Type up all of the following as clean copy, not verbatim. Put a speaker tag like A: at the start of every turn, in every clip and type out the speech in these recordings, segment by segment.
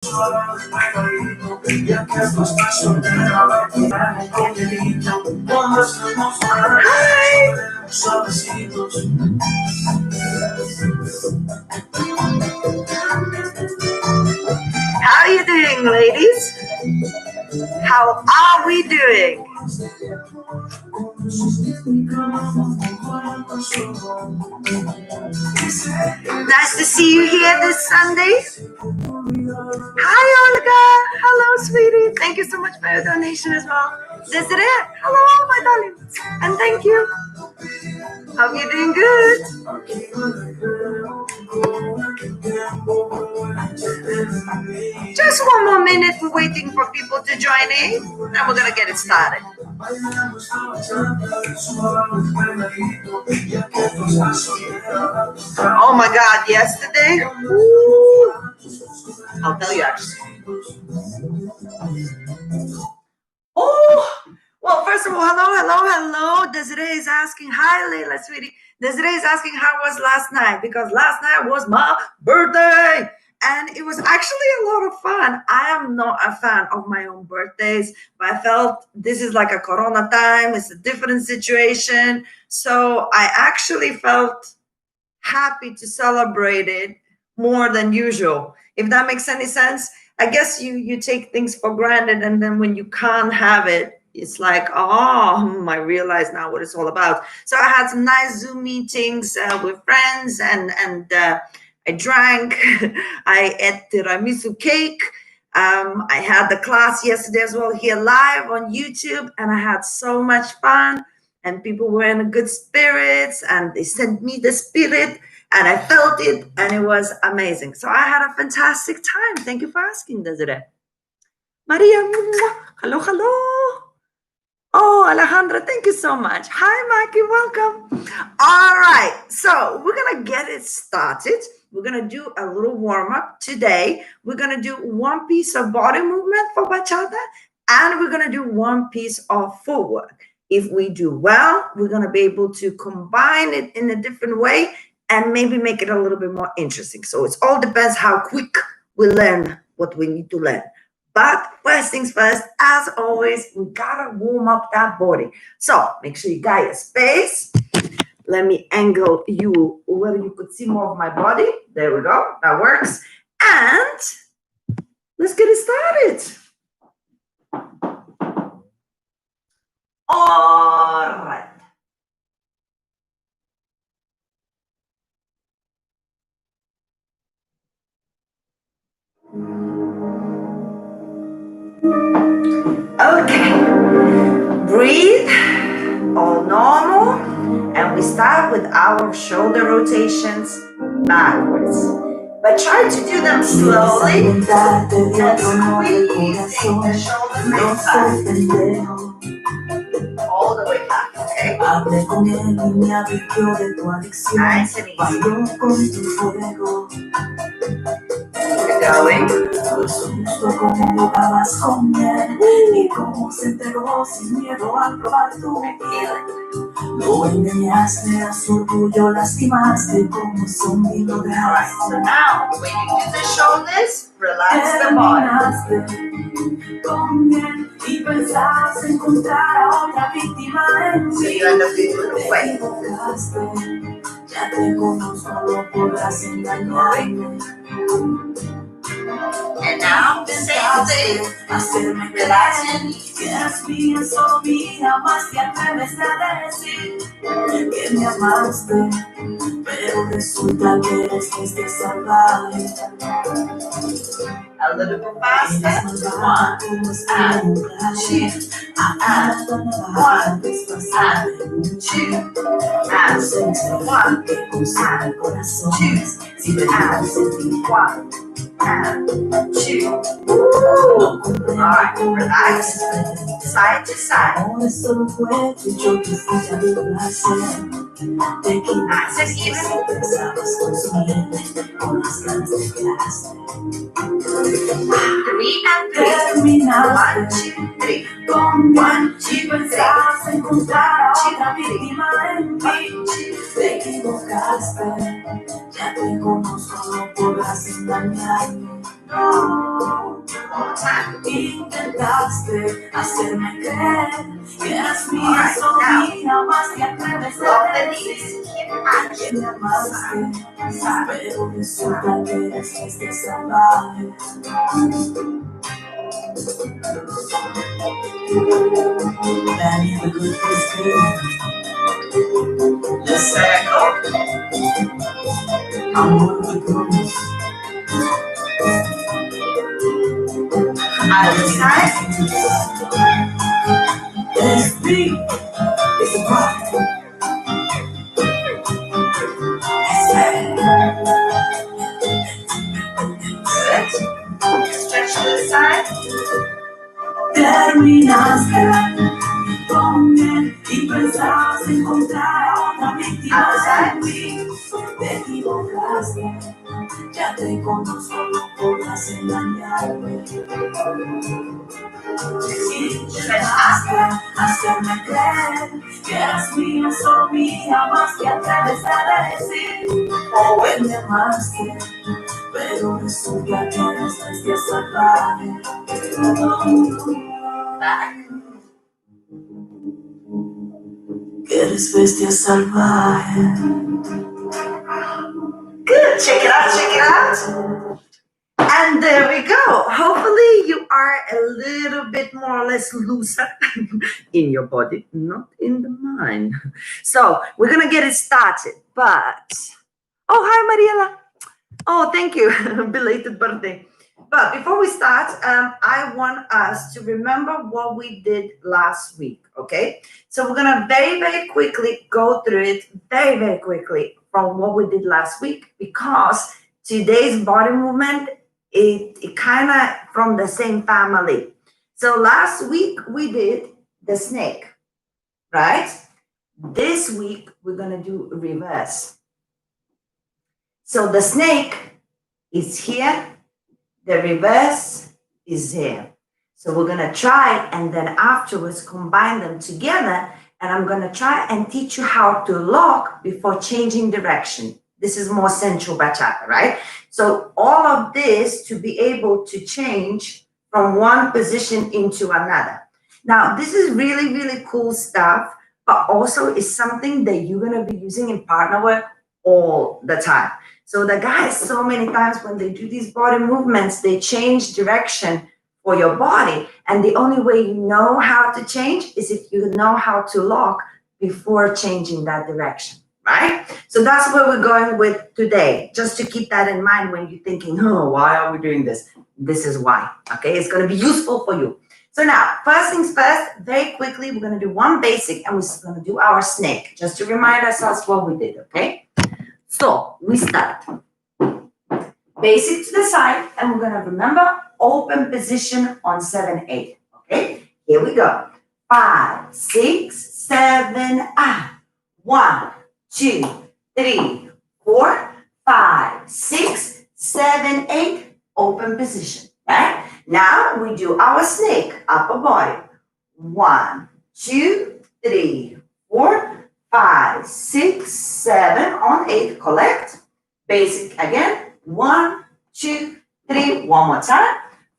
A: How are you doing, ladies? How are we doing? Nice to see you here this Sunday. Hi, Olga. Hello, sweetie. Thank you so much for your donation as well. Desiree, hello, my darling. And thank you. Hope you're doing good. Just one more minute. We're waiting for people to join in, and we're going to get it started. Oh my God, yesterday? Woo. I'll tell you actually. Oh, well, first of all, hello. Desiree is asking, hi, Leila, sweetie. Desiree is asking how was last night, because last night was my birthday. And it was actually a lot of fun. I am not a fan of my own birthdays, but I felt this is like a Corona time. It's a different situation. So I actually felt happy to celebrate it more than usual. If that makes any sense. I guess you take things for granted, and then when you can't have it, it's like, oh, I realize now what it's all about. So I had some nice Zoom meetings with friends, and I drank. I ate tiramisu cake. I had the class yesterday as well here live on YouTube, and I had so much fun. And people were in good spirits, and they sent me the spirit. And I felt it, and it was amazing. So I had a fantastic time. Thank you for asking, Desiree. Maria, hello. Oh, Alejandra, thank you so much. Hi, Maki, welcome. All right, so we're going to get it started. We're going to do a little warm-up today. We're going to do one piece of body movement for bachata, and we're going to do one piece of footwork. If we do well, we're going to be able to combine it in a different way and maybe make it a little bit more interesting. So it all depends how quick we learn what we need to learn. But first things first, as always, we gotta warm up that body. So make sure you got your space. Let me angle you where you could see more of my body. There we go, that works. And let's get it started. All right. Okay, breathe, all normal, and we start with our shoulder rotations backwards. But try to do them slowly and squeezing the shoulder blades back. All the way back, okay? Nice and easy. Keep going. Lo engañaste a su orgullo, lastimaste como zumbido de Alright, so now when you do the shoulders, relax the body. Y pensabas encontrar a otra víctima en so you end up doing a little way. Ya te conozco, no podrás engañarme. And now, the same thing. Relax and eres mía, solo mía, más te atreves a decir que me amaste, pero resulta que eres este salvaje. A little bit faster. 1, 2, 1, 2, 1, 2, and 2. Alright, relax. Side to side. Nice and even. 3 and 3. 1, 2, 3. 1, 2, 3. 1, 2, 3. Te equivocaste. Ya te conozco, no podrás engañarme. No. Intentaste hacerme creer que eras mía, solo mía, más que atreves a decir a quien amaste, pero resulta que eres este salvaje. Danny the good is good. Let's go. I'm one of the good. I decide. Let's be. It's a problem. Stretch to the side. Terminaste con él y pensabas encontrar a otra víctima de mí. Te equivocaste, ya te conozco, no podrás engañarme. Intentaste hacerme creer que eras mía, solo mía, más que atreves a decir. O me amaste, pero resulta que eres bestia salvaje. Que eres bestia salvaje. Good, check it out, check it out. And there we go. Hopefully you are a little bit more or less looser in your body, not in the mind. So we're gonna get it started, but oh, hi Mariela. Oh, thank you. Belated birthday. But before we start, I want us to remember what we did last week, okay? So we're going to very, very quickly go through it very, very quickly from what we did last week, because today's body movement, it kind of from the same family. So last week we did the snake, right? This week we're going to do reverse. So the snake is here, the reverse is here. So we're going to try and then afterwards combine them together, and I'm going to try and teach you how to lock before changing direction. This is more sensual bachata, right? So all of this to be able to change from one position into another. Now, this is really, really cool stuff, but also is something that you're going to be using in partner work all the time. So the guys, so many times when they do these body movements, they change direction for your body. And the only way you know how to change is if you know how to lock before changing that direction, right? So that's where we're going with today. Just to keep that in mind when you're thinking, oh, why are we doing this? This is why, okay? It's going to be useful for you. So now, first things first, very quickly, we're going to do one basic and we're going to do our snake, just to remind ourselves what we did, okay? So we start basic to the side, and we're gonna remember open position on 7/8. Okay, here we go. 5, 6, 7, 1, 2, 3, 4, 5, 6, 7, 8. Open position. Right now we do our snake upper body. 1, 2, 3, 4. 5, 6, 7 on 8, collect. Basic again. 1, 2, 3. One more time.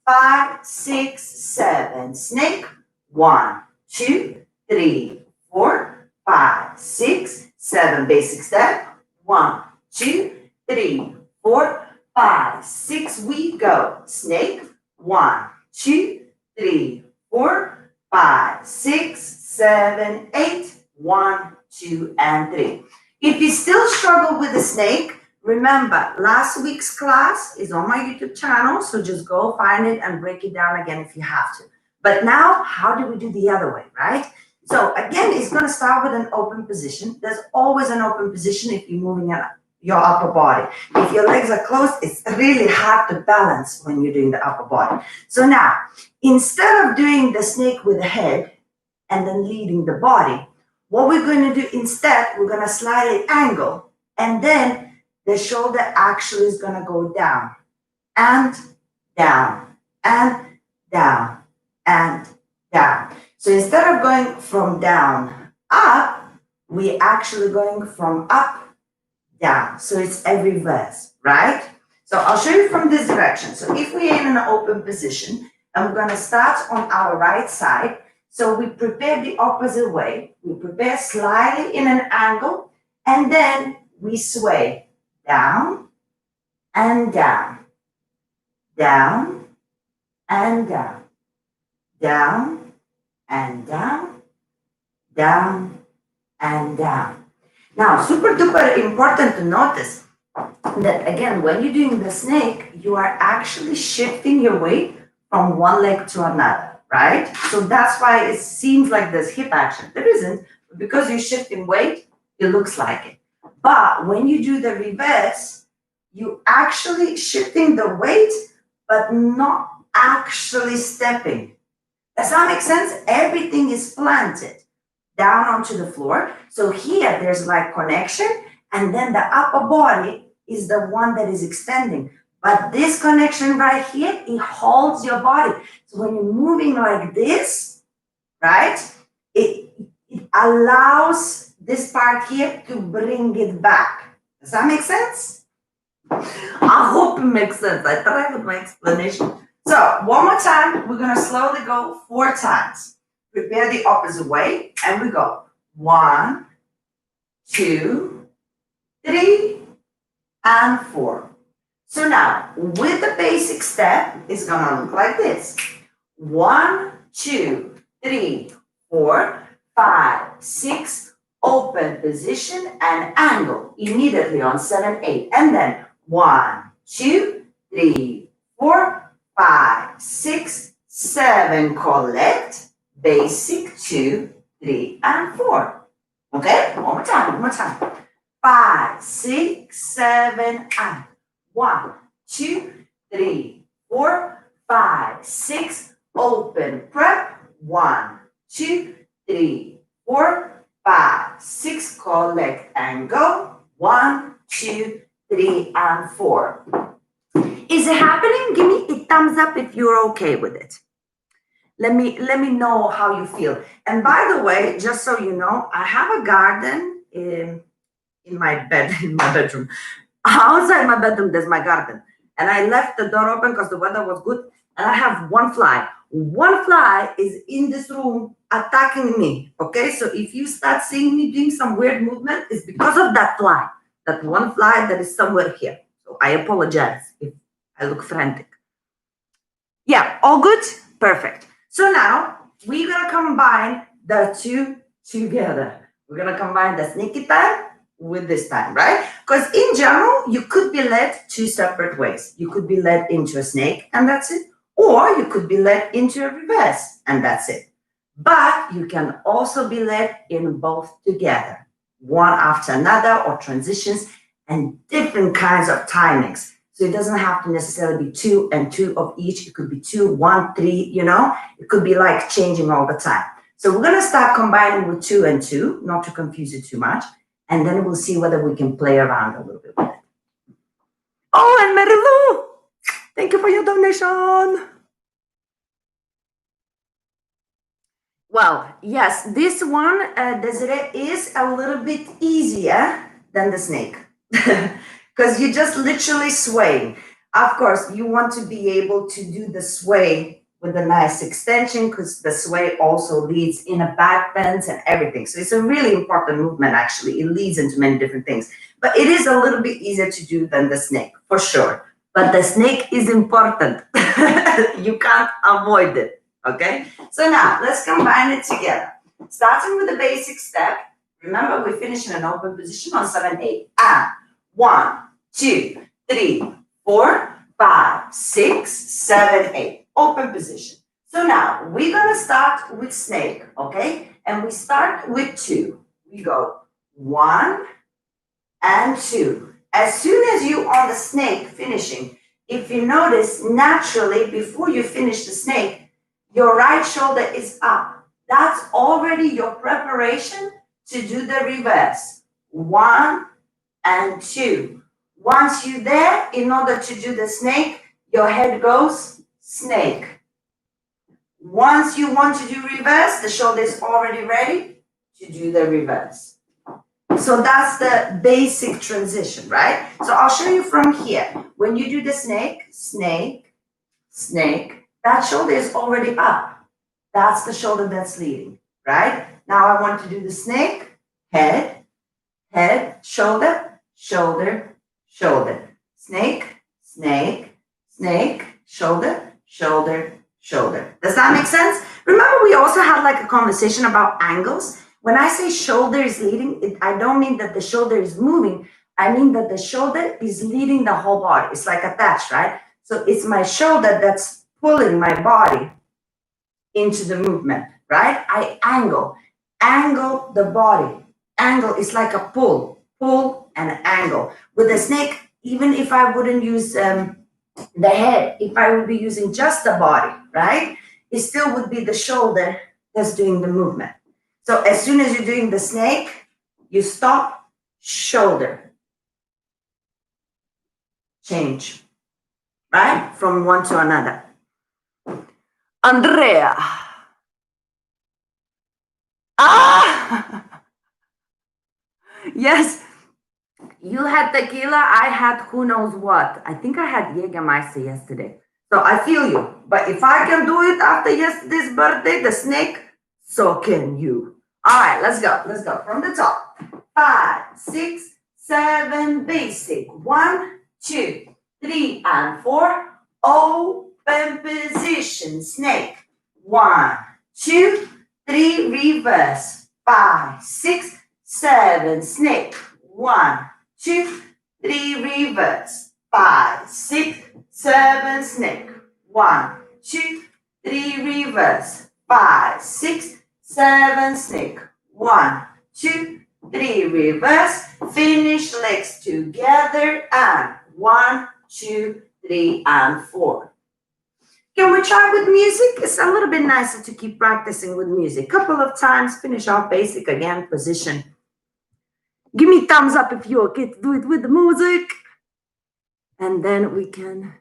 A: 5, 6, 7. Snake. 1, 2, 3, 4, 5, 6, 7. Basic step. 1, 2, 3, 4, 5, 6. We go. Snake. 1, 2, 3, 4, 5, 6, 7, 8. 1, 2, and 3. If you still struggle with the snake, remember last week's class is on my YouTube channel, so just go find it and break it down again if you have to. But now, how do we do the other way, right? So again, it's going to start with an open position. There's always an open position if you're moving your upper body. If your legs are closed, it's really hard to balance when you're doing the upper body. So now, instead of doing the snake with the head and then leading the body, what we're going to do instead, we're going to slightly angle, and then the shoulder actually is going to go down and down and down and down. So instead of going from down up, we're actually going from up down. So it's a reverse, right? So I'll show you from this direction. So if we're in an open position, and we're going to start on our right side. So we prepare the opposite way. We prepare slightly in an angle, and then we sway down and down, down and down, down and down, down and down. Now, super duper important to notice that again, when you're doing the snake, you are actually shifting your weight from one leg to another, right? So that's why it seems like there's hip action. There isn't, but because you're shifting weight, it looks like it. But when you do the reverse, you actually shifting the weight, but not actually stepping. Does that make sense? Everything is planted down onto the floor. So here there's like connection, and then the upper body is the one that is extending. But this connection right here, it holds your body. So when you're moving like this, right, it allows this part here to bring it back. Does that make sense? I hope it makes sense. I tried with my explanation. So one more time, we're going to slowly go 4 times. Prepare the opposite way, and we go 1, 2, 3, and 4. So now, with the basic step, it's going to look like this. 1, 2, 3, 4, 5, 6, open position and angle immediately on 7, 8. And then 1, 2, 3, 4, 5, 6, 7, collect, basic 2, 3, and 4. Okay, one more time. 5, 6, 7, and 1, 2, 3, 4, 5, 6, open, prep, 1, 2, 3, 4, 5, 6, collect and go, 1, 2, 3, and 4. Is it happening? Give me a thumbs up if you're okay with it. Let me know how you feel. And by the way, just so you know, I have a garden in my bedroom. Outside my bedroom, there's my garden. And I left the door open because the weather was good. And I have one fly. One fly is in this room attacking me. Okay, so if you start seeing me doing some weird movement, it's because of that fly. That one fly that is somewhere here. So I apologize if I look frantic. Yeah, all good? Perfect. So now we're going to combine the two together. We're going to combine the sneaky time with this time, right? Because in general, you could be led 2 separate ways. You could be led into a snake and that's it. Or you could be led into a reverse and that's it. But you can also be led in both together, one after another, or transitions and different kinds of timings. So it doesn't have to necessarily be 2 and 2 of each. It could be 2, 1, 3, you know, it could be like changing all the time. So we're going to start combining with 2 and 2, not to confuse it too much. And then we'll see whether we can play around a little bit with it. Oh, and Mary Lou, thank you for your donation. Well, yes, this one, Desiree, is a little bit easier than the snake. Because you're just literally swaying. Of course, you want to be able to do the sway with a nice extension because the sway also leads in a back bends and everything. So it's a really important movement, actually. It leads into many different things. But it is a little bit easier to do than the snake, for sure. But the snake is important. You can't avoid it, okay? So now, let's combine it together. Starting with the basic step. Remember, we finish in an open position on 7, 8. And 1, 2, 3, 4, 5, 6, 7, 8. Open position. So now we're going to start with snake, okay? And we start with 2. We go 1 and 2. As soon as you on the snake finishing, if you notice naturally before you finish the snake, your right shoulder is up. That's already your preparation to do the reverse. 1 and 2. Once you're there, in order to do the snake, your head goes snake. Once you want to do reverse, the shoulder is already ready to do the reverse. So that's the basic transition, right? So I'll show you from here. When you do the snake, snake, snake, that shoulder is already up. That's the shoulder that's leading, right? Now I want to do the snake, head, head, shoulder, shoulder, shoulder. Snake, snake, snake, shoulder, shoulder, shoulder. Does that make sense? Remember, we also had like a conversation about angles. When I say shoulder is leading, I don't mean that the shoulder is moving. I mean that the shoulder is leading the whole body. It's like attached, right? So it's my shoulder that's pulling my body into the movement, right? I angle the body. Angle is like a pull and angle. With a snake, even if I wouldn't use the head, if I would be using just the body, right? It still would be the shoulder that's doing the movement. So as soon as you're doing the snake, you stop, shoulder, change, right? From one to another. Andrea. Yes. You had tequila, I had who knows what. I think I had Jägermeister yesterday. So I feel you. But if I can do it after yesterday's birthday, the snake, so can you. All right, let's go. Let's go from the top. 5, 6, 7, basic. 1, 2, 3, and 4. Open position, snake. 1, 2, 3, reverse. 5, 6, 7, snake. 1, 2, 3, reverse. 5, 6, 7, snake. 1, 2, 3, reverse. 5, 6, 7, snake. 1, 2, 3, reverse. Finish legs together and 1, 2, 3, and 4. Can we try with music? It's a little bit nicer to keep practicing with music. Couple of times, finish off basic again, position. Give me thumbs up if you're okay to do it with the music. And then we can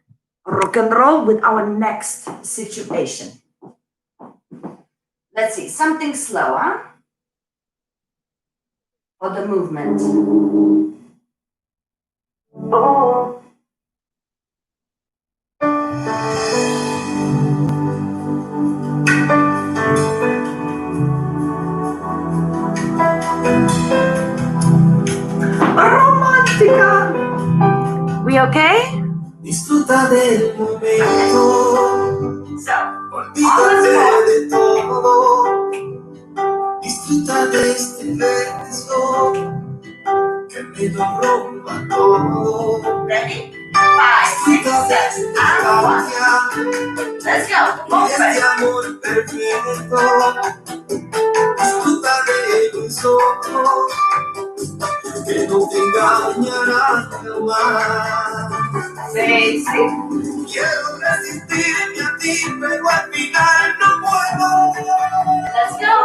A: rock and roll with our next situation. Let's see, something slower. Or the movement. Oh. Romántica. We okay?
B: Disfruta del momento.
A: So,
B: olvídate de todo. Disfruta de este beso que me lo rompa todo.
A: Ready? 5, 6,
B: Disfruta de
A: 7,
B: esta
A: and 1. Let's go.
B: y este amor perfecto. Disfruta de mis ojos que no te engañarán jamás.
A: Basic.
B: Quiero resistirme a ti, pero al final no puedo.
A: Let's go.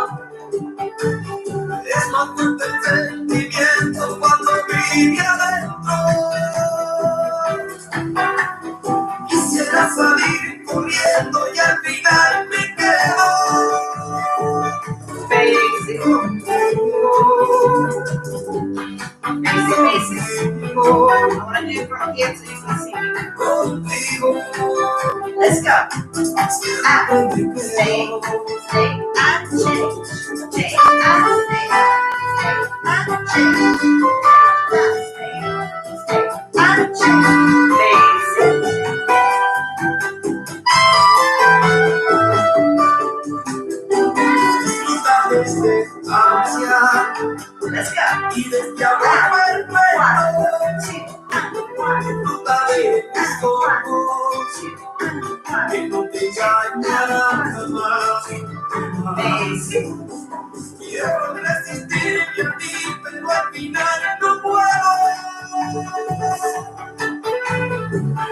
B: Es más fuerte el sentimiento cuando vive adentro. Quisiera salir corriendo y al final me quedo.
A: Basic. Basic. I want to do it from here so you can see me.
B: Contigo.
A: Let's go. Up, stay, and change. Stay, and stay, and change. Stay, and change. Basic.
B: Disfruta de esta ansia
A: Let's go.
B: y de este amor perfecto.
A: 1, 2, 1.
B: Disfruta de tus ojos que no te engañarán jamás.
A: Basic.
B: Quiero resistirme a ti, pero al final no puedo.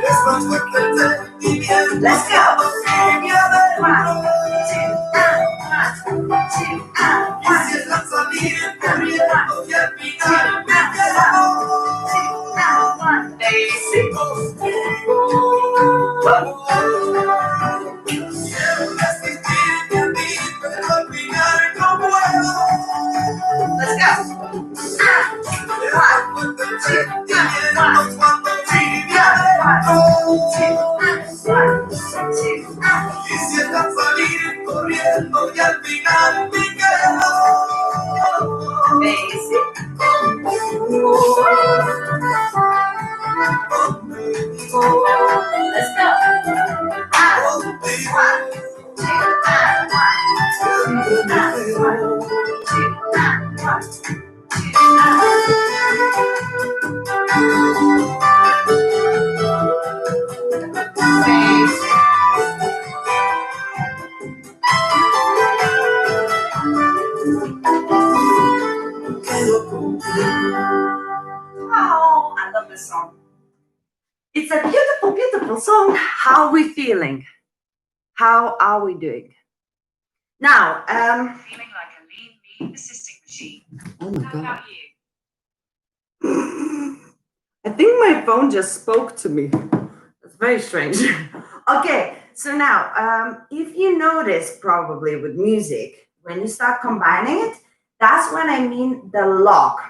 B: Es más fuerte el sentimiento.
A: Let's go.
B: Vive adentro.
A: 1, 2, 1.
B: Quisiera salir corriendo y al final me quedo.
A: Basic.
B: Quiero resistirme a ti, pero al final no puedo.
A: Let's go.
B: Es más fuerte el sentimiento cuando vive adentro. Quisiera salir corriendo y al final me quedo.
A: Let's go. Oh, I love this song. It's a beautiful, beautiful song. How are we feeling? How are we doing? Now,
C: feeling like a lean assisting machine.
A: Oh my
C: How
A: God.
C: about you?
A: I think my phone just spoke to me. That's very strange. Okay, so now, if you notice probably with music, when you start combining it, that's when I mean the lock.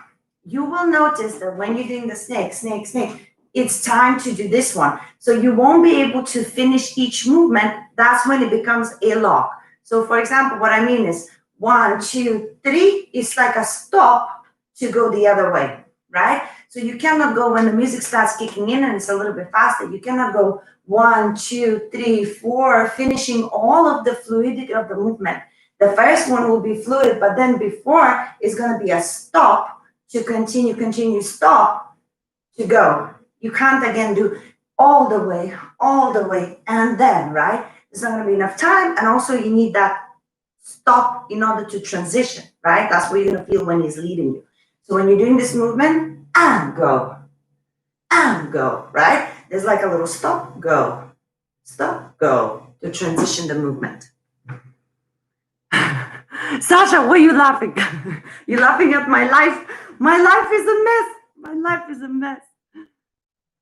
A: You will notice that when you're doing the snake, snake, snake, it's time to do this one. So you won't be able to finish each movement. That's when it becomes a lock. So for example, what I mean is 1, 2, 3, it's like a stop to go the other way, right? So you cannot go when the music starts kicking in and it's a little bit faster. You cannot go 1, 2, 3, 4, finishing all of the fluidity of the movement. The first one will be fluid, but then before is going to be a stop to continue, stop to go. You can't again do all the way, and then, right? There's not going to be enough time. And also you need that stop in order to transition, right? That's what you're going to feel when he's leading you. So when you're doing this movement, and go, right? There's like a little stop, go to transition the movement. Sasha, why are you laughing? You're laughing at my life. My life is a mess. My life is a mess.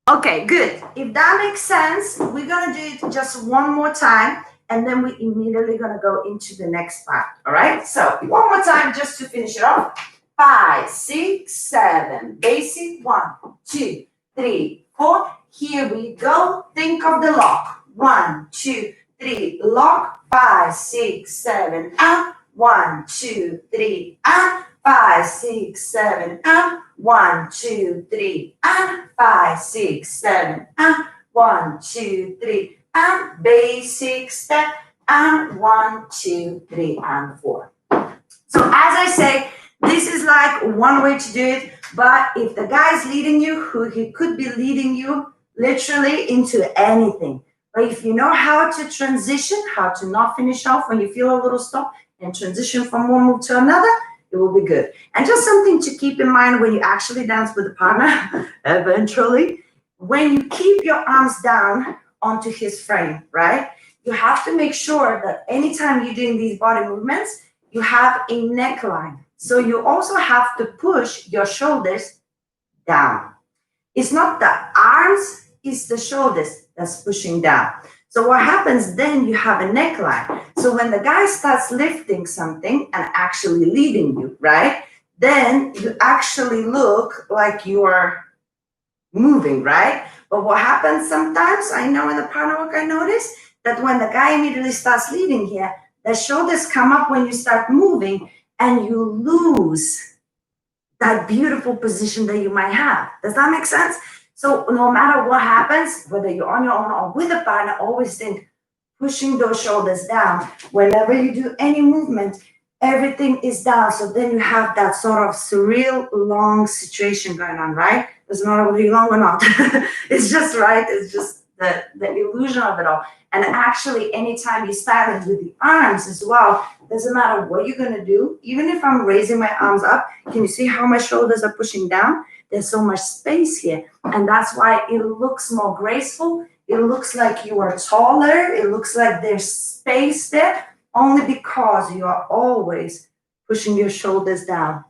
A: Okay, good. If that makes sense, we're gonna do it just one more time, and then we immediately gonna go into the next part. All right. So one more time, just to finish it off. 5, 6, 7. Basic. 1, 2, 3, 4. Here we go. Think of the lock. 1, 2, 3. Lock. 5, 6, 7. Out. 1, 2, 3. Out. 5, 6, 7. Out. 1, 2, 3. Out. 5, 6, 7. Out. 1, 2, 3. And basic step. And 1, 2, 3, and 4. So as I say, this is like one way to do it, but if the guy's leading you, he could be leading you literally into anything. But if you know how to transition, how to not finish off when you feel a little stop and transition from one move to another, it will be good. And just something to keep in mind when you actually dance with a partner, eventually, when you keep your arms down onto his frame, right? You have to make sure that anytime you're doing these body movements, you have a neckline. So you also have to push your shoulders down. It's not the arms, it's the shoulders that's pushing down. So what happens then, you have a neckline. So when the guy starts lifting something and actually leading you, right? Then you actually look like you are moving, right? But what happens sometimes, I know in the partner work, I notice that when the guy immediately starts leading here, the shoulders come up when you start moving and you lose that beautiful position that you might have. Does that make sense? So no matter what happens, whether you're on your own or with a partner, always think pushing those shoulders down. Whenever you do any movement, everything is down. So then you have that sort of surreal long situation going on, right? Doesn't matter whether you're long or not. It's just right. It's just the illusion of it all. And actually, anytime you start it with the arms as well, doesn't matter what you're gonna do. Even if I'm raising my arms up, can you see how my shoulders are pushing down? There's so much space here. And that's why it looks more graceful. It looks like you are taller. It looks like there's space there, only because you are always pushing your shoulders down,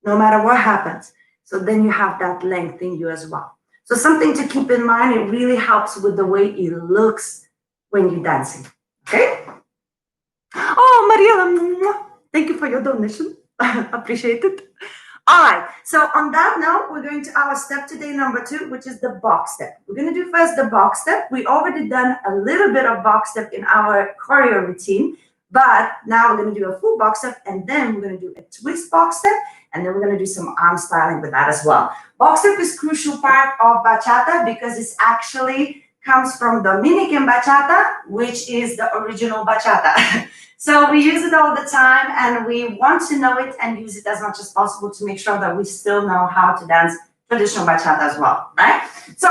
A: no matter what happens. So then you have that length in you as well. So something to keep in mind, it really helps with the way it looks when you're dancing. Okay? Oh, Mariela, thank you for your donation. Appreciate it. All right. So on that note, we're going to our step today, number 2, which is the box step. We're going to do first the box step. We already done a little bit of box step in our choreo routine, but now we're going to do a full box step, and then we're going to do a twist box step, and then we're going to do some arm styling with that as well. Box step is crucial part of bachata because it's actually comes from Dominican bachata, which is the original bachata. So we use it all the time, and we want to know it and use it as much as possible to make sure that we still know how to dance traditional bachata as well, right? So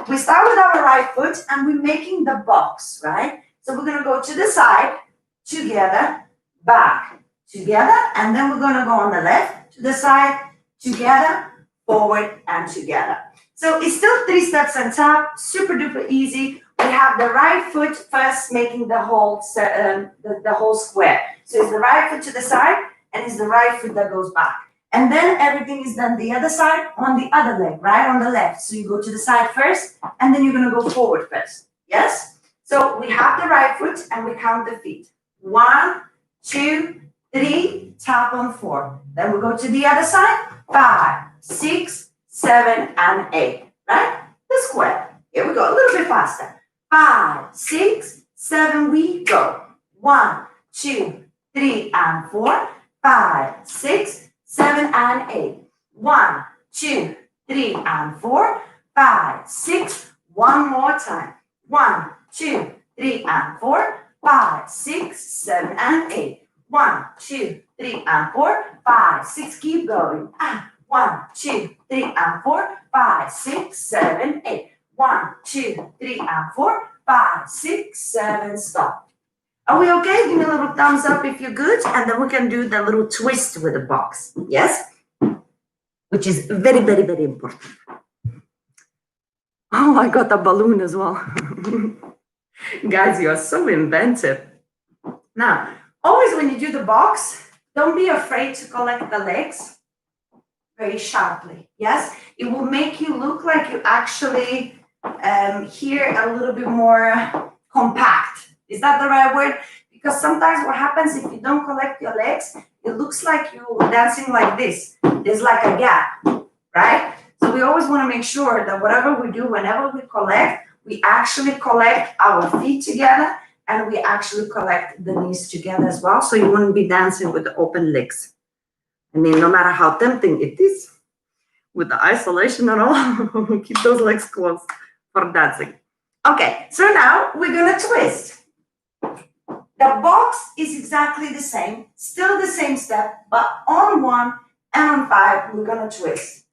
A: we start with our right foot, and we're making the box, right? So we're gonna go to the side, together, back, together, and then we're gonna go on the left, to the side, together, forward, and together. So it's still 3 steps on top, super duper easy. We have the right foot first making the whole the whole square. So it's the right foot to the side, and it's the right foot that goes back. And then everything is done the other side on the other leg, right on the left. So you go to the side first, and then you're gonna go forward first. Yes? So we have the right foot, and we count the feet. 1, 2, 3, tap on 4. Then we go to the other side, 5, 6, 7, and 8. Right? The square. Here we go, a little bit faster. 5, 6, 7, we go. 1, 2, 3, and 4. 5, 6, 7, and 8. 1, 2, 3, and 4. 5, 6. One more time. 1, 2, 3, and 4. 5, 6, 7, and 8. 1, 2, 3, and 4. 5, 6. Keep going. 1, 2, 3, and 4. 5, 6, 7, 8. 1, 2, 3, and 4. 5, 6, 7. Stop. Are we okay? Give me a little thumbs up if you're good, and then we can do the little twist with the box. Yes? Which is very, very, very important. Oh, I got a balloon as well. Guys, you are so inventive. Now, always when you do the box, don't be afraid to collect the legs very sharply. Yes? It will make you look like you actually hear a little bit more compact. Is that the right word? Because sometimes what happens if you don't collect your legs, it looks like you're dancing like this. There's like a gap, right? So we always want to make sure that whatever we do, whenever we actually collect our feet together, and we actually collect the knees together as well. So you wouldn't be dancing with the open legs. I mean, no matter how tempting it is, with the isolation and all, keep those legs closed for dancing. Okay, so now we're gonna twist. The box is exactly the same, still the same step, but on 1 and on 5, we're gonna twist.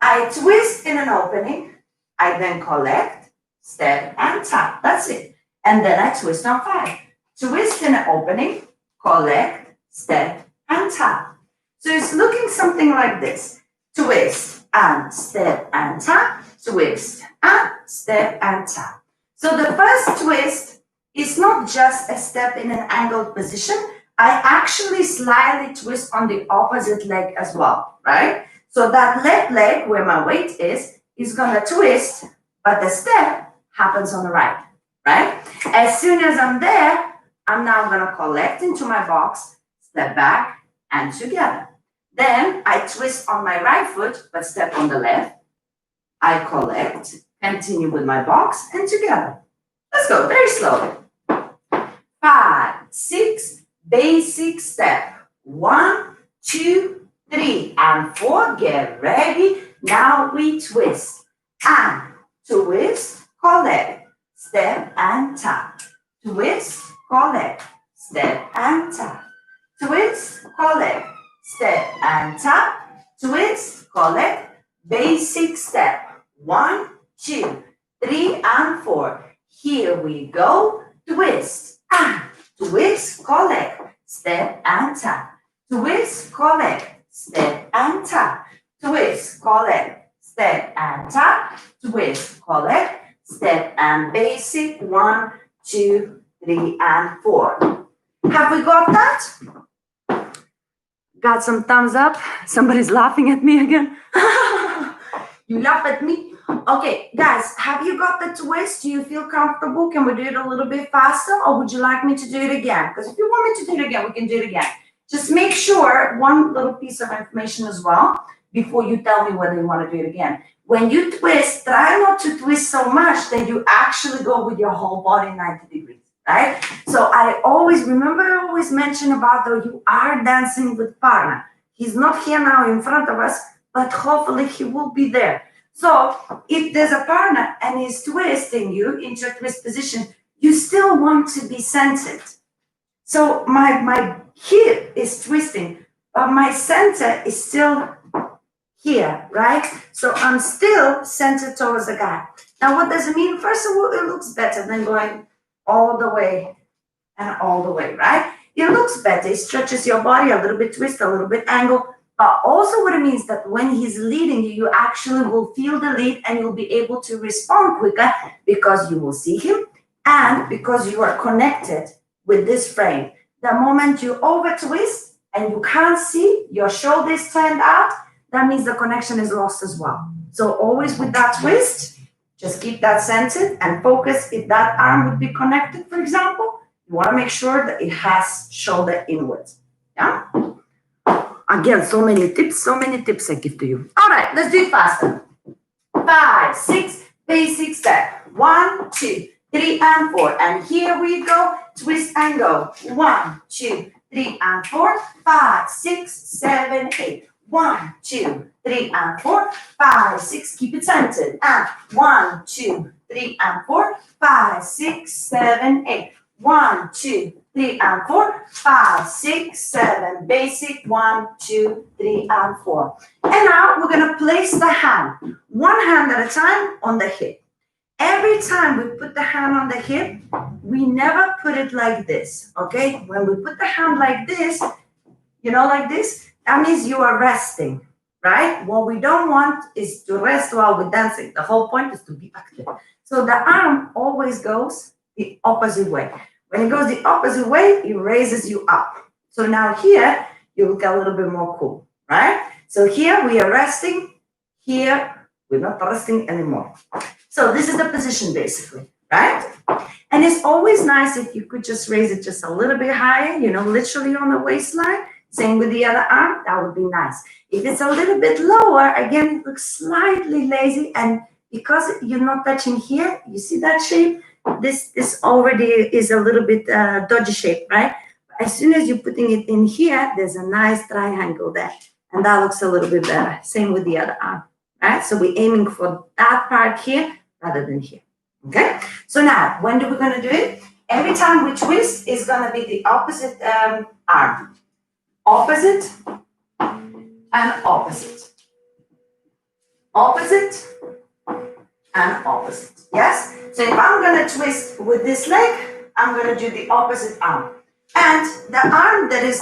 A: I twist in an opening, I then collect, step, and tap. That's it. And then I twist on 5. Twist in an opening, collect, step, and tap. So it's looking something like this. Twist, and step, and tap. Twist, and step, and tap. So the first twist is not just a step in an angled position. I actually slightly twist on the opposite leg as well, right? So that left leg, where my weight is gonna twist, but the step happens on the right, right? As soon as I'm there, I'm now gonna collect into my box, step back, and together. Then I twist on my right foot, but step on the left. I collect, continue with my box, and together. Let's go very slowly. 5, 6, basic step. 1, 2, 3, and 4. Get ready. Now we twist. And twist, collect, step, and tap. Twist, collect, step, and tap. Twist, collect, step, and tap. Twist, collect, basic step. 1, 2, 3, and 4. Here we go. Twist, and twist, collect, step, and tap. Twist, collect, step, and tap. Twist, collect, step, and tap. Twist, collect, step, and basic. 1, 2, 3, and 4. Have we got that? Got some thumbs up? Somebody's laughing at me again. You laugh at me? Okay, guys, have you got the twist? Do you feel comfortable? Can we do it a little bit faster, or would you like me to do it again? Because if you want me to do it again, we can do it again. Just make sure, one little piece of information as well. before you tell me whether you want to do it again. When you twist, try not to twist so much that you actually go with your whole body 90 degrees, right? So I always mention about though you are dancing with partner. He's not here now in front of us, but hopefully he will be there. So if there's a partner and he's twisting you into a twist position, you still want to be centered. So my hip is twisting, but my center is still here, right? So I'm still centered towards the guy. Now, what does it mean? First of all, it looks better than going all the way and all the way, right? It looks better. It stretches your body a little bit, twist, a little bit angle. But also what it means that when he's leading you, you actually will feel the lead and you'll be able to respond quicker because you will see him and because you are connected with this frame. The moment you over twist and you can't see, your shoulders turned out, that means the connection is lost as well. So always with that twist, just keep that centered and focus. If that arm would be connected, for example, you want to make sure that it has shoulder inwards. Yeah? Again, so many tips I give to you. All right, let's do it faster. 5, 6, basic step. 1, 2, 3, and 4. And here we go. Twist and go. 1, 2, 3, and 4. 5, 6, 7, 8. 1, 2, 3, and 4. 5, 6. Keep it centered. And 1, 2, 3, and 4. 5, 6, 7, 8. 1, 2, 3, and 4. 5, 6, 7. Basic. 1, 2, 3, and 4. And now we're going to place the hand, one hand at a time on the hip. Every time we put the hand on the hip, we never put it like this, okay? When we put the hand like this, like this, that means you are resting, right? What we don't want is to rest while we're dancing. The whole point is to be active. So the arm always goes the opposite way. When it goes the opposite way, it raises you up. So now here, you look a little bit more cool, right? So here we are resting. Here, we're not resting anymore. So this is the position basically, right? And it's always nice if you could just raise it just a little bit higher, literally on the waistline. Same with the other arm, that would be nice. If it's a little bit lower, again, it looks slightly lazy. And because you're not touching here, you see that shape? This already is a little bit dodgy shape, right? As soon as you're putting it in here, there's a nice triangle there. And that looks a little bit better. Same with the other arm, right? So we're aiming for that part here rather than here, okay? So now, when we're gonna do it? Every time we twist, it's gonna be the opposite arm. Opposite and opposite. Opposite and opposite, yes? So if I'm gonna twist with this leg, I'm gonna do the opposite arm. And the arm that is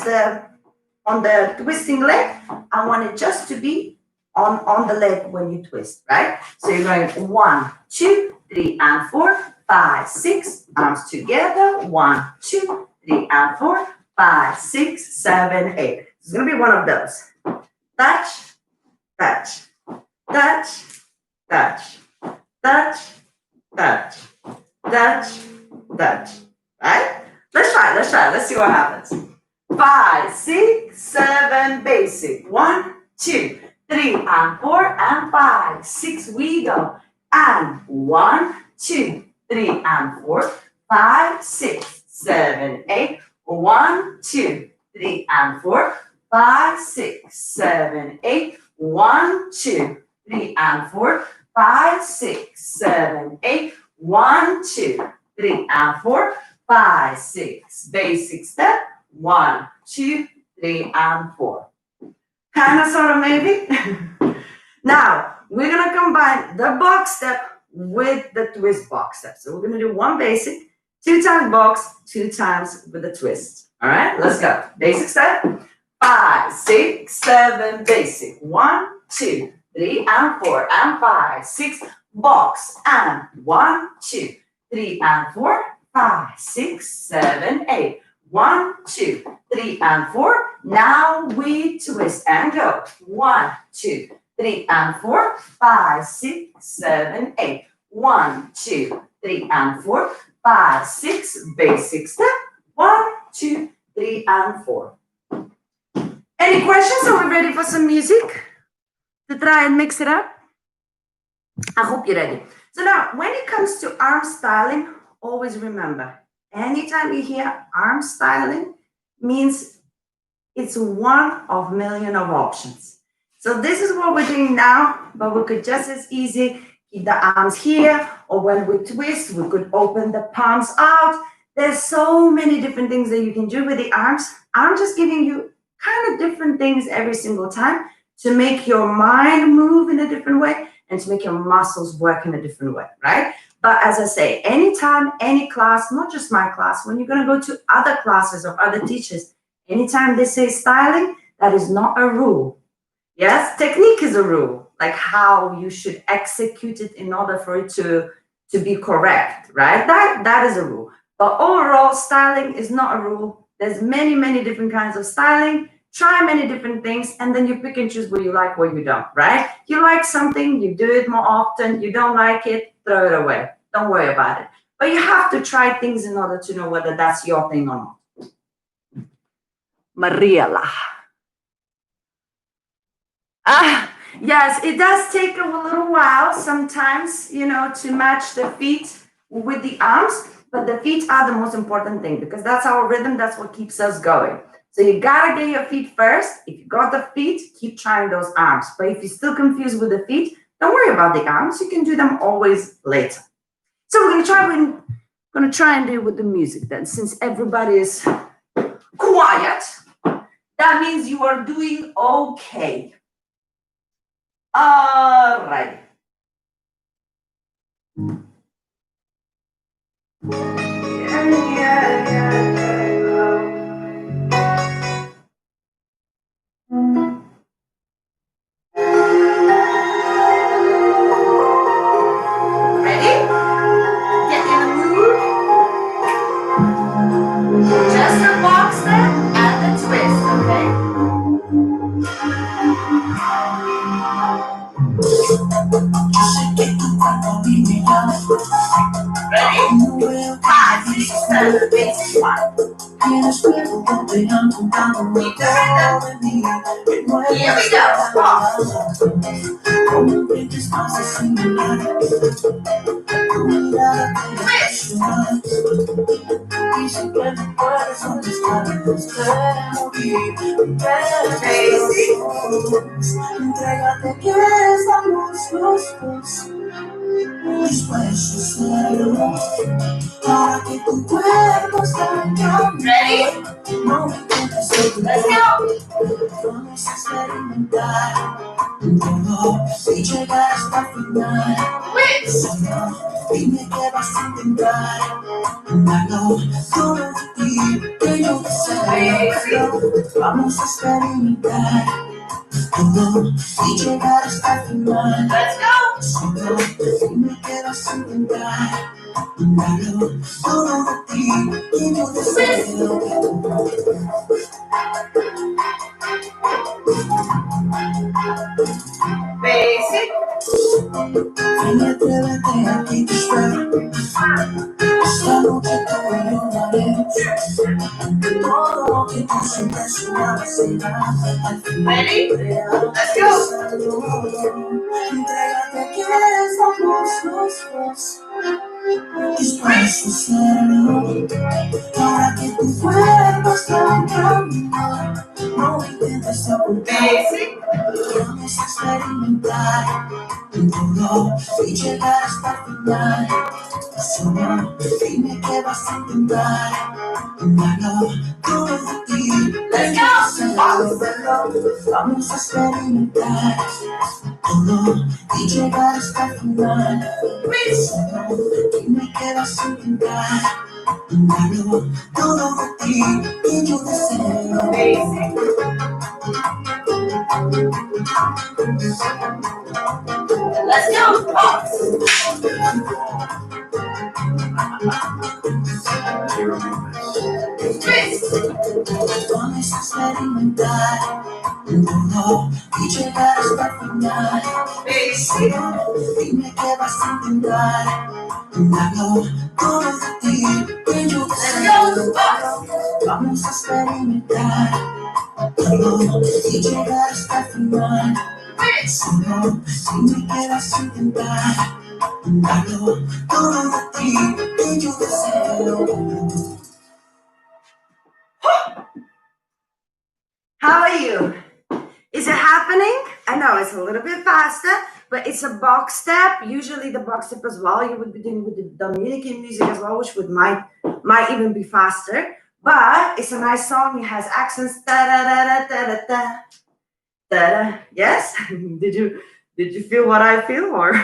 A: on the twisting leg, I want it just to be on the leg when you twist, right? So you're going 1, 2, 3, and 4, 5, 6, arms together, 1, 2, 3, and 4, 5, 6, 7, 8. It's gonna be one of those. Touch, touch, touch, touch, touch, touch, touch, touch. Right? Let's try. Let's see what happens. 5, 6, 7, basic. 1, 2, 3, and 4, and 5, 6. We go. And 1, 2, 3, and 4, 5, 6, 7, 8. 1, 2, 3, and 4, 5, 6, 7, 8. 1, 2, 3, and 4, 5, 6, 7, 8. 1, 2, 3, and 4, 5, 6. Basic step. 1, 2, 3, and 4. Kind of, sort of, maybe. Now we're gonna combine the box step with the twist box step. So we're gonna do one basic, 2 times box, 2 times with a twist. All right, let's go. Basic step. 5, 6, 7, basic. 1, 2, 3, and 4, and 5, 6, box, and 1, 2, 3, and 4, 5, 6, 7, 8. 1, 2, 3, and 4. Now we twist and go. 1, 2, 3, and 4, 5, 6, 7, 8. 1, 2, 3, and 4, 5, 6. Basic step. 1, 2, 3, and 4. Any questions? Are we ready for some music? to try and mix it up? I hope you're ready. So now, when it comes to arm styling, always remember, anytime you hear arm styling, means it's one of million of options. So this is what we're doing now, but we could just as easy keep the arms here, or when we twist, we could open the palms out. There's so many different things that you can do with the arms. I'm just giving you kind of different things every single time to make your mind move in a different way and to make your muscles work in a different way, right? But as I say, anytime, any class, not just my class, when you're going to go to other classes of other teachers, anytime they say styling, that is not a rule. Yes, technique is a rule, like how you should execute it in order for it to be correct, right? That is a rule. But overall, styling is not a rule. There's many different kinds of styling. Try many different things, and then you pick and choose what you like, what you don't, right? You like something, you do it more often. You don't like it, throw it away. Don't worry about it. But you have to try things in order to know whether that's your thing or not. Mariela. Yes, it does take a little while sometimes, to match the feet with the arms, but the feet are the most important thing because that's our rhythm. That's what keeps us going. So you gotta get your feet first. If you got the feet, keep trying those arms. But if you're still confused with the feet, don't worry about the arms. You can do them always later. So we're gonna try and do it with the music then, since everybody is quiet. That means you are doing okay. All right. Ready? Get in the mood. Just the box step and the twist, okay? Ready? 5, 6, 7, 8, 1. Keep the rhythm. Here we go. Entrégate que estamos los dos dispuestos a hacerlo. Ahora que tu cuerpo está cambiando. No me intentes olvidar. Vamos a experimentar todo y llegar hasta el final. Solo dime que vas a intentar darlo todo de ti, que yo deseo. Vamos a experimentar todo y llegar hasta el final. Let's go. Solo dime que vas a intentar darlo todo de ti, que yo deseo. Basic. Ven y atrévete a ti te espero. Esta noche todo yo lo haremos. Todo lo que tú siempre soñabas será al final. Ready? Let's go. Entrégate que estamos los dos dispuestos a hacerlo. Ahora que tu cuerpo está cambiando, no intentes ocultar. Vamos a experimentar todo y llegar hasta el final. Solo dime que vas a intentar darlo todo de ti. Let's go. Vamos a experimentar todo y llegar hasta el final. Solo dime que vas a intentar darlo todo de ti, que yo deseo. Let's go! Vamos a experimentar todo y llegar hasta el final. Solo dime que vas a intentar darlo todo de ti, que yo deseo. Vamos a experimentar todo y llegar hasta el final.
B: Si no, si me quedas sin tentar, darlo todo de ti, que yo deseo.
A: How are you? Is it happening? I know it's a little bit faster, but it's a box step. Usually the box step as well, you would be doing with the Dominican music as well, which might even be faster. But it's a nice song. It has accents. Da da da da da da da. Yes? Did you feel what I feel, or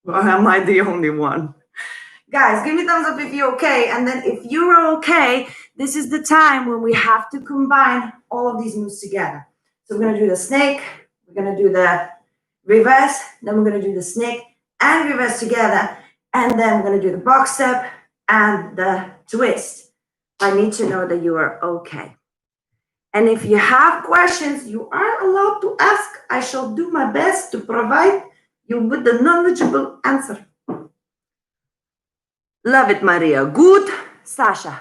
A: am I the only one? Guys, give me thumbs up if you're okay. And then if you're okay, this is the time when we have to combine all of these moves together. So we're gonna do the snake, we're gonna do the reverse, then we're gonna do the snake and reverse together, and then we're gonna do the box step and the twist. I need to know that you are okay. And if you have questions, you are allowed to ask. I shall do my best to provide you with the knowledgeable answer. Love it, Maria. Good, Sasha.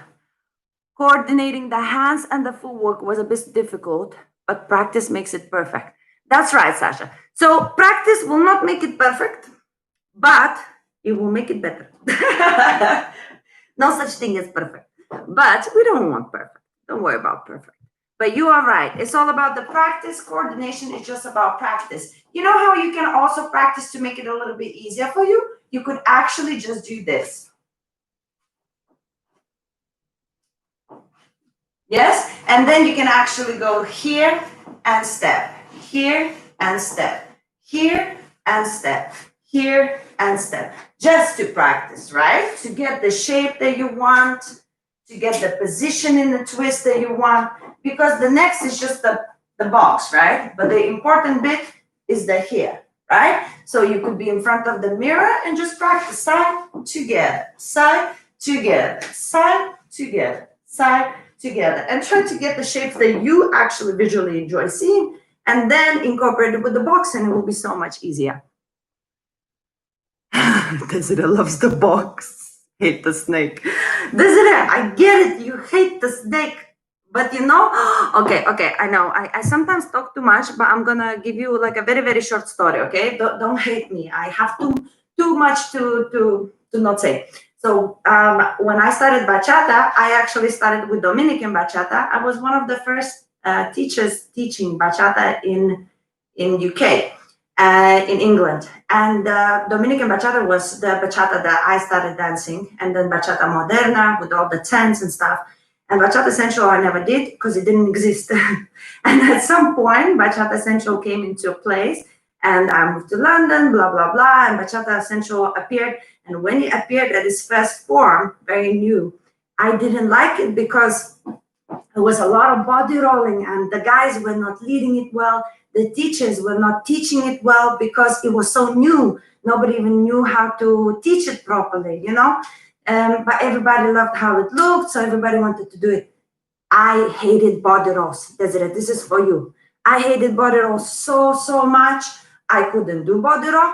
A: Coordinating the hands and the footwork was a bit difficult, but practice makes it perfect. That's right, Sasha. So practice will not make it perfect, but it will make it better. No such thing as perfect. But we don't want perfect. Don't worry about perfect. But you are right. It's all about the practice. Coordination is just about practice. You know how you can also practice to make it a little bit easier for you? You could actually just do this. Yes? And then you can actually go here and step, here and step, here and step, here and step. Just to practice, right? To get the shape that you want, to get the position in the twist that you want, because the next is just the box, right? But the important bit is the here, right? So you could be in front of the mirror and just practice side together, side together, side together, side together, and try to get the shapes that you actually visually enjoy seeing, and then incorporate it with the box, and it will be so much easier. Desiree loves the box, hate the snake. Desiree, I get it, you hate the snake, but you know, okay, I know, I sometimes talk too much, but I'm gonna give you like a very, very short story, okay? Don't hate me, I have too much to not say. So when I started bachata, I actually started with Dominican bachata. I was one of the first teachers teaching bachata in UK, in England. And Dominican bachata was the bachata that I started dancing, and then bachata moderna with all the tents and stuff. And bachata central I never did because it didn't exist. And at some point, bachata central came into place, and I moved to London, blah, blah, blah, and Bachata Central appeared. And when it appeared at its first form, very new, I didn't like it because there was a lot of body rolling, and the guys were not leading it well. The teachers were not teaching it well because it was so new. Nobody even knew how to teach it properly, you know? But everybody loved how it looked, so everybody wanted to do it. I hated body rolls. Desiree, this is for you. I hated body rolls so much. I couldn't do body roll.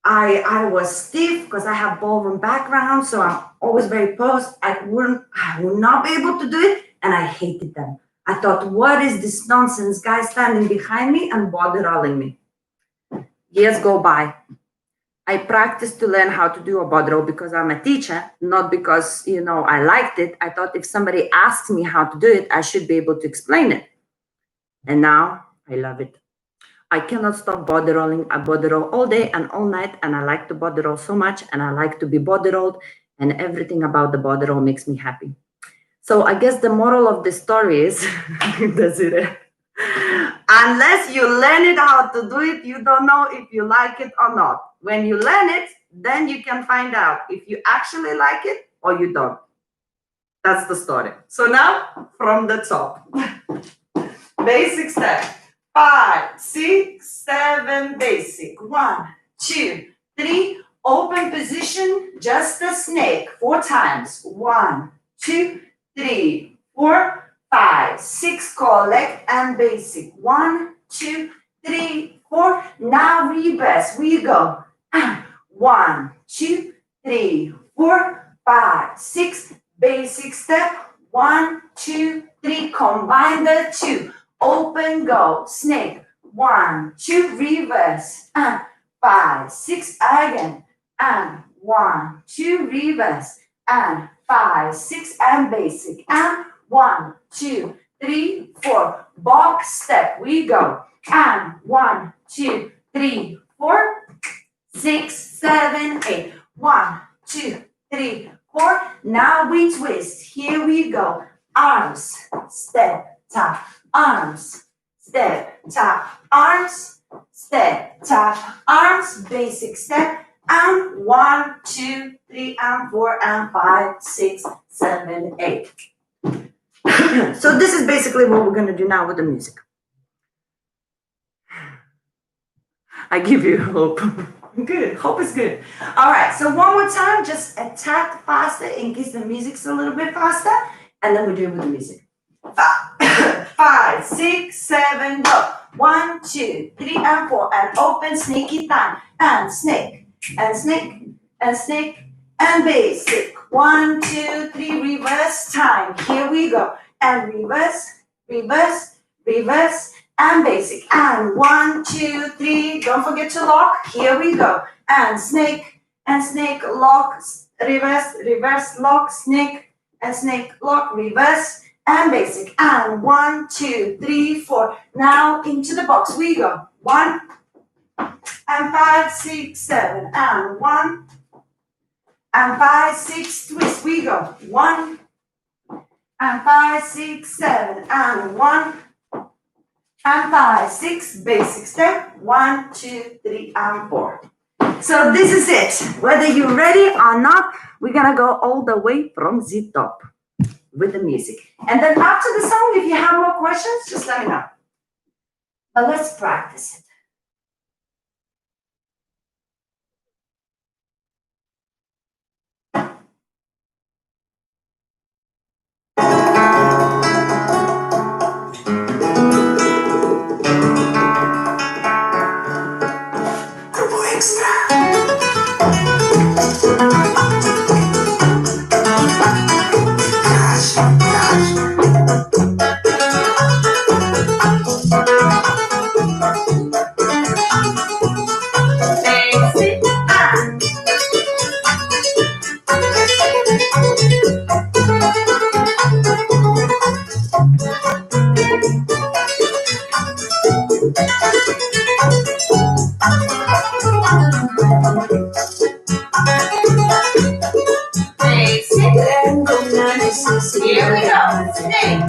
A: I was stiff because I have ballroom background, so I'm always very posed. I would not be able to do it, and I hated them. I thought, what is this nonsense? Guy standing behind me and body rolling me. Years go by. I practiced to learn how to do a body roll because I'm a teacher, not because I liked it. I thought if somebody asks me how to do it, I should be able to explain it. And now I love it. I cannot stop body rolling. I body roll all day and all night, and I like to body roll so much, and I like to be body rolled, and everything about the body roll makes me happy. So I guess the moral of the story is, Desiree, unless you learn it how to do it, you don't know if you like it or not. When you learn it, then you can find out if you actually like it or you don't. That's the story. So now, from the top. Basic step. 5, 6, 7, basic. 1, 2, 3. Open position, just a snake. 4 times. 1, 2, 3, 4, 5, 6. Collect and basic. 1, 2, 3, 4. Now reverse. We go. 1, 2, 3, 4, 5, 6. Basic step. 1, 2, 3. Combine the 2. Open, go, snake. 1, 2, reverse, and 5, 6 again, and 1, 2, reverse, and 5, 6, and basic, and 1, 2, 3, 4, box step, we go, and 1, 2, 3, 4, 6, 7, 8, 1, 2, 3, 4, now we twist, here we go, arms, step, tap, arms, step, tap, arms, step, tap, arms, basic step, and 1, 2, 3, and 4, and 5, 6, 7, 8. So this is basically what we're going to do now with the music. I give you hope. Good, hope is good. All right, so one more time, just attack faster in case the music's a little bit faster, and then we do it with the music. 5, 6, 7, go. 1, 2, 3, and 4, and open, sneaky time, and snake, and snake, and snake, and basic. 1, 2, 3, reverse time. Here we go, and reverse, reverse, reverse, and basic. And 1, 2, 3, don't forget to lock. Here we go, and snake, lock, reverse, reverse, lock, snake, lock, reverse, and basic, and 1, 2, 3, 4. Now into the box we go. 1 and 5, 6, 7, and 1 and 5, 6, twist. We go. 1 and 5, 6, 7, and 1 and 5, 6. Basic step. 1, 2, 3, and 4. So this is it. Whether you're ready or not, we're gonna go all the way from the top with the music. And then after the song, if you have more questions, just let me know. But let's practice it. Here we go. Snake.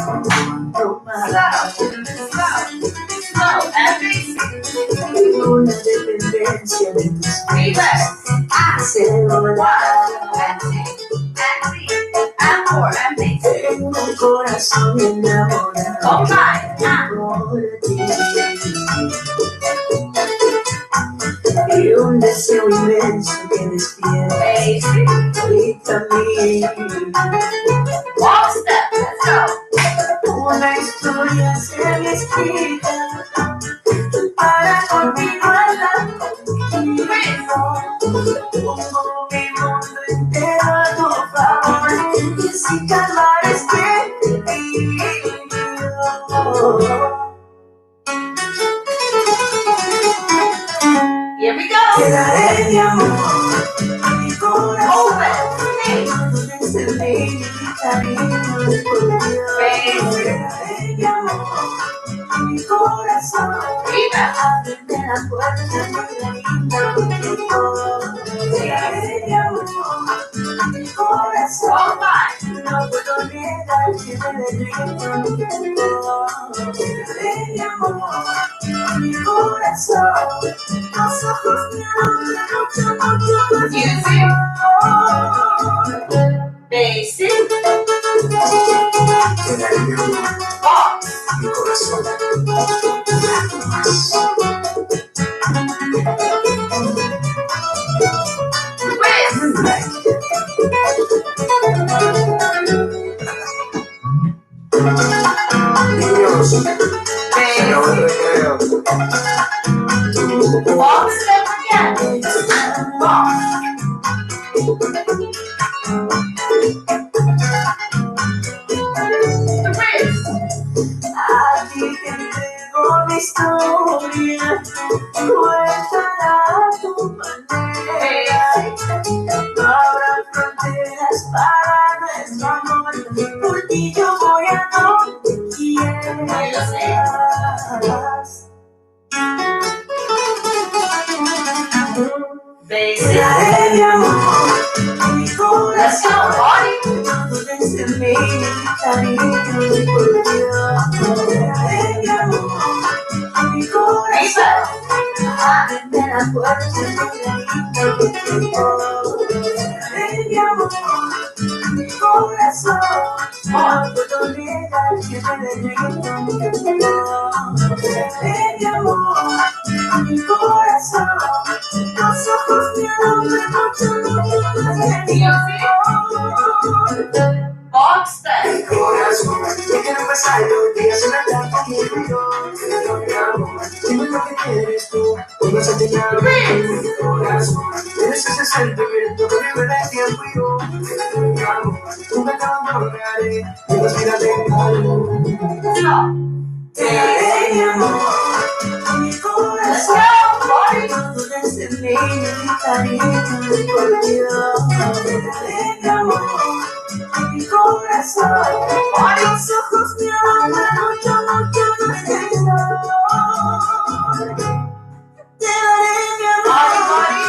A: Slow, and basic. Reverse. Acid. Wild. And sing. And 4. And basic. Combine.
B: Y un deseo inmenso que despierta
A: Walk step. Let's go.
B: Una historia se me escrita para continuarla contigo. Pongo mi mundo entero a tu favor y así calmar este delirio.
A: Here we go.
B: Quedaré de amor mi corazón.
A: Open.
B: Desde mi camino de Quedaré de amor mi corazón. Ábreme la puerta muy linda. Quedaré de amor mi corazón. No puedo negar que me derrito. Quedaré de amor mi corazón. Los ojos me hablan mucho, mucho más.
A: Music. Basic.
B: Quedaré de amor
A: Box.
B: mi corazón. Niños, acabo el recreo.
A: Box step again. Box.
B: A ti te entrego mi historia.
A: Let's go, party.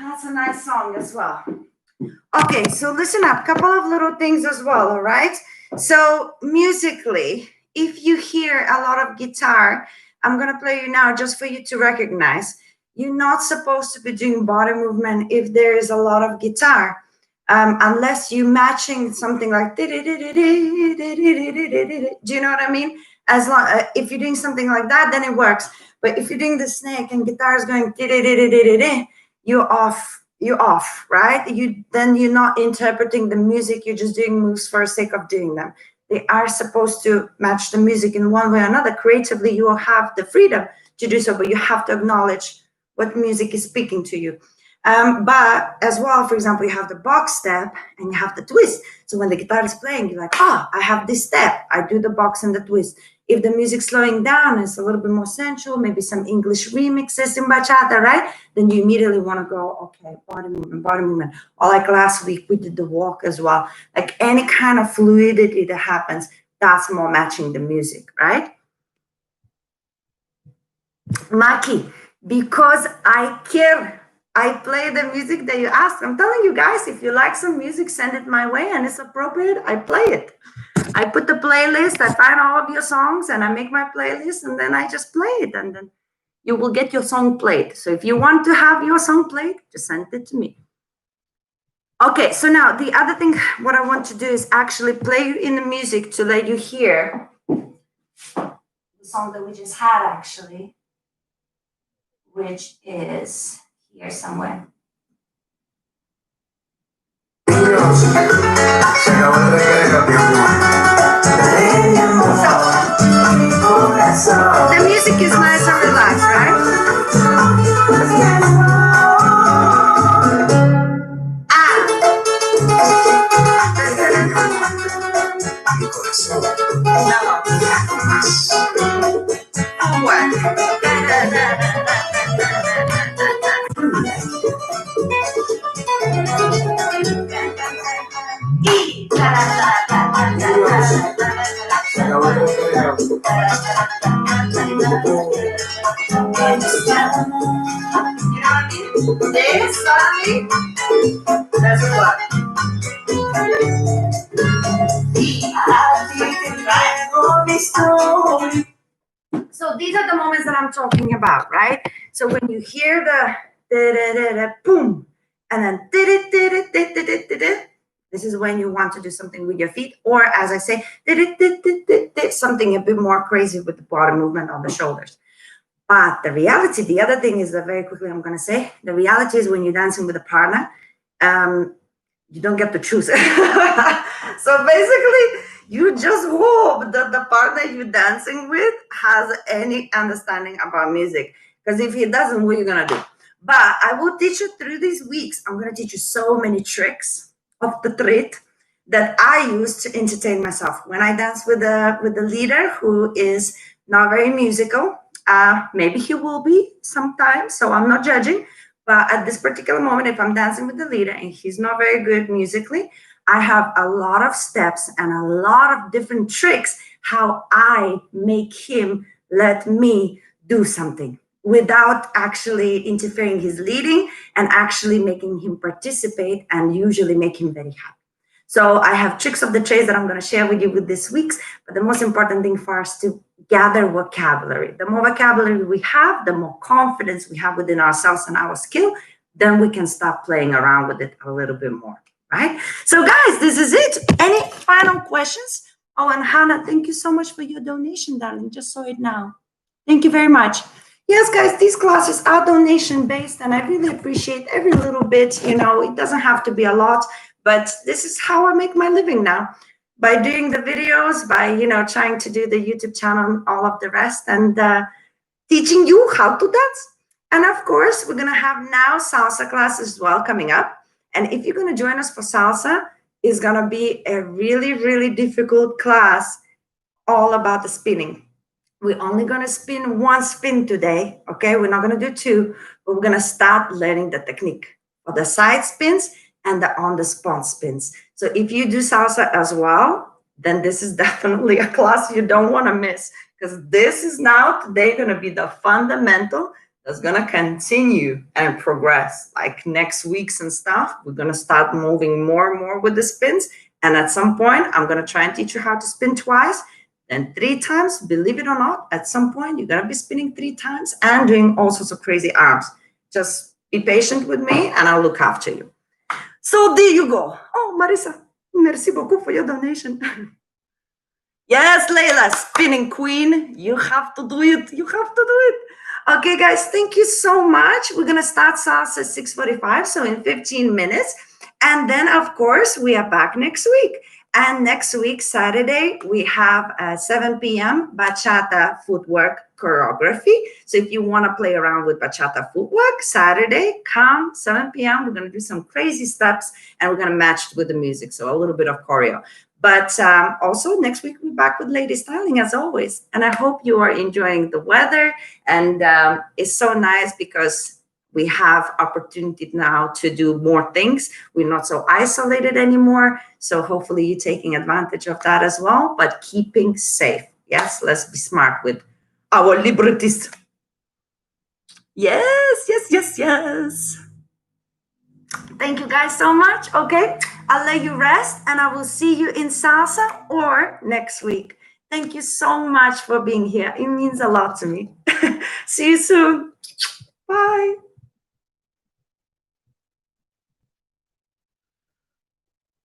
A: That's a nice song as well. Okay, so listen up, couple of little things as well, all right? So musically, if you hear a lot of guitar, I'm gonna play you now just for you to recognize. You're not supposed to be doing body movement if there is a lot of guitar, unless you're matching something like. Do you know what I mean? As long if you're doing something like that, then it works. But if you're doing the snake and guitar is going, you're off, right? You're not interpreting the music, you're just doing moves for the sake of doing them. They are supposed to match the music in one way or another. Creatively, you will have the freedom to do so, but you have to acknowledge what music is speaking to you. But as well, for example, you have the box step and you have the twist. So when the guitar is playing, you're like, I have this step. I do the box and the twist. If the music's slowing down, it's a little bit more sensual, maybe some English remixes in bachata, right? Then you immediately want to go, okay, body movement, body movement. Or like last week, we did the walk as well. Like any kind of fluidity that happens, that's more matching the music, right? Maki, because I care. I play the music that you asked. I'm telling you guys, if you like some music, send it my way and it's appropriate, I play it. I put the playlist, I find all of your songs and I make my playlist and then I just play it and then you will get your song played. So if you want to have your song played, just send it to me. Okay, so now the other thing, what I want to do is actually play you in the music to let you hear the song that we just had actually, which is here somewhere. So, the music is nice and relaxed, right? This suddenly, that's what. So these are the moments that I'm talking about, right? So when you hear the boom, and then this is when you want to do something with your feet, or as I say, something a bit more crazy with the body movement on the shoulders. But the reality, the other thing is that very quickly I'm going to say, the reality is when you're dancing with a partner, you don't get to choose. So basically, you just hope that the partner you're dancing with has any understanding about music. Because if he doesn't, what are you going to do? But I will teach you through these weeks. I'm going to teach you so many tricks of the treat that I use to entertain myself. When I dance with the leader who is not very musical, maybe he will be sometimes, so I'm not judging. But at this particular moment, if I'm dancing with the leader and he's not very good musically, I have a lot of steps and a lot of different tricks how I make him let me do something without actually interfering his leading and actually making him participate and usually make him very happy. So I have tricks of the trade that I'm going to share with you with this week's, but the most important thing for us to gather vocabulary. The more vocabulary we have, the more confidence we have within ourselves and our skill, then we can start playing around with it a little bit more, right? So guys, this is it. Any final questions? Oh, and Hannah, thank you so much for your donation, darling. Just saw it now. Thank you very much. Yes, guys, these classes are donation based, and I really appreciate every little bit. It doesn't have to be a lot, but this is how I make my living now, by doing the videos, by trying to do the YouTube channel and all of the rest, and teaching you how to dance. And of course, we're gonna have now salsa class as well coming up. And if you're gonna join us for salsa, it's gonna be a really, really difficult class all about the spinning. We're only going to spin one spin today, okay? We're not going to do two, but we're going to start learning the technique for the side spins and the on the spot spins. So if you do salsa as well, then this is definitely a class you don't want to miss, because this is now today going to be the fundamental that's going to continue and progress. Like next week's and stuff, we're going to start moving more and more with the spins. And at some point, I'm going to try and teach you how to spin twice. Then 3 times, believe it or not, at some point you're gonna be spinning 3 times and doing all sorts of crazy arms. Just be patient with me and I'll look after you. So there you go. Oh, Marisa, merci beaucoup for your donation. Yes, Leila, spinning queen. You have to do it. You have to do it. Okay, guys, thank you so much. We're gonna start salsa at 6:45, so in 15 minutes. And then, of course, we are back next week. And next week, Saturday, we have 7 p.m. Bachata footwork choreography. So if you want to play around with Bachata footwork, Saturday, come 7 p.m. We're going to do some crazy steps and we're going to match it with the music. So a little bit of choreo. But also next week, we're back with lady styling as always. And I hope you are enjoying the weather. And it's so nice because we have opportunity now to do more things. We're not so isolated anymore. So hopefully you're taking advantage of that as well, but keeping safe. Yes, let's be smart with our liberties. Yes, yes, yes, yes. Thank you guys so much. Okay, I'll let you rest and I will see you in salsa or next week. Thank you so much for being here. It means a lot to me. See you soon. Bye.